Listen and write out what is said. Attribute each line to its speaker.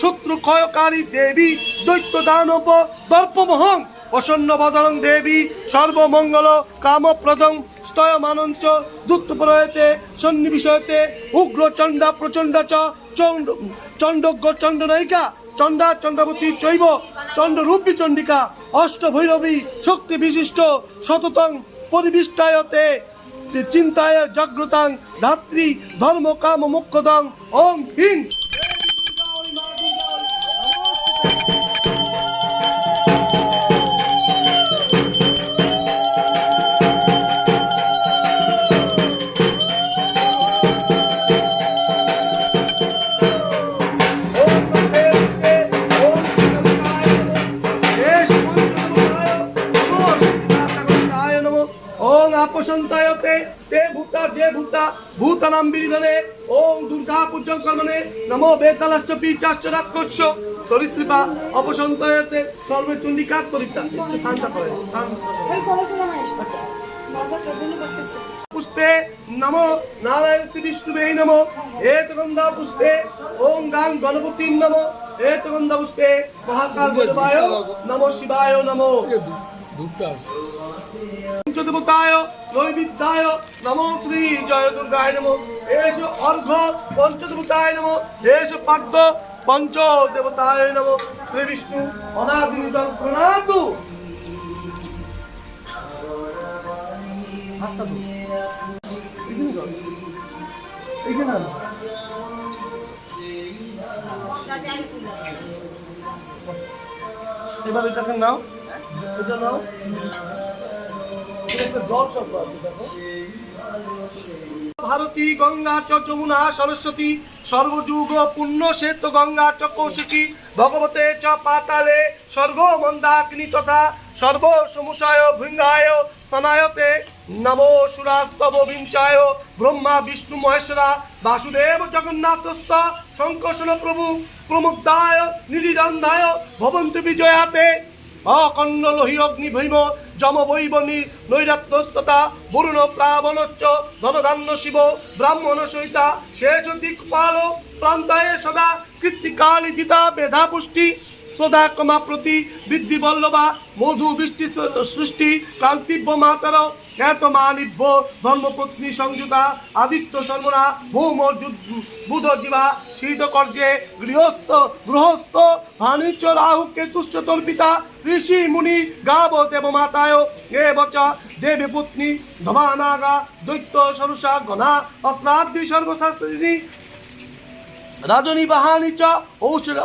Speaker 1: শত্রু ক্ষয়কারী দেবী দৈত্য দানব দর্পমহং প্রসন্ন বদরং দেবী সর্বমঙ্গল কামপ্রদং স্তয়মানঞ্চ দুঃখপ্রয়তে সন্নিবিষয়তে উগ্র চণ্ডা প্রচণ্ড চ চণ্ডজ্ঞ চণ্ডনায়িকা চণ্ডা চণ্ডাবতী চৈব চণ্ডরূপী চণ্ডিকা অষ্টভৈরবী শক্তি বিশিষ্ট সততং পরিবিষ্টায়তে চিন্তায় জাগ্রতাং ধাত্রী ধর্ম কাম মোক্ষদং ওং হিং। ओं आपसंतायते ते भूता जे भूता भूतानां बिरिधने ओं दुर्गा पूजन कर्मणे नमो बेतालाष्टपी चाश्च राक्षस सरिसृपा अपसंतायते सर्वे चंडिका तरिता शांता करे पुष्पे नमो नारायण श्री विष्णुवे नमो एतगंधा पुष्पे ओं गां गणपति नमो एतगंधा पुष्पे महाकाल भैरवाय नमो शिवाय नमो पंचदेवताय नैवेद्याय नमो श्री जय दुर्गाय नमो एष अर्घ पंचदेवताय नमो एष पाद्य पंचदेवताय नमो श्री विष्णु अनादिनिधन प्रणातु এবার এটাকে নাও এটা নাও भारती गंगा च जमुना सरस्वती सर्वजुग पुण्य श्वेत गंगा च कौशिकी भगवते च पाताले स्वर्गो मंदाकिनी तथा सर्व समुषाय भृंगाय सनायते नमो सुरास्तव विंचाय ब्रह्मा विष्णु महेश्वरा वासुदेव जगन्नाथस्थ शंकर्षण प्रभु प्रमुदाय निरिजंधाय भवन्तु विजयाते अकन्न लोहि अग्नि भैम जम वैवनी नैरात्यस्तता वरुण प्रावणश्च धनधान्य शिव ब्राह्मण सहिता शेष दिक्पाल प्रान्ताय सदा कृत्तिकाली जिता मेधा पुष्टि सदा कमा प्रति विद्धि वल्लभा मधु वृष्टि सृष्टि कांतिव्य मातर ख्यातमानिभ्य धर्मपत्नी संयुता आदित्य शर्मणा भौम बुध जीवा शीतकर्जे गृहस्थ गृहस्थ भानुच राहु केतुश्च तर्पिता ऋषि मुनि गाव देव माताय एव च देवी पत्नी धमानागा दैत्य सरुषा गणा अस्त्रादि सर्वशास्त्रिणी राजनी बाहानि च औषध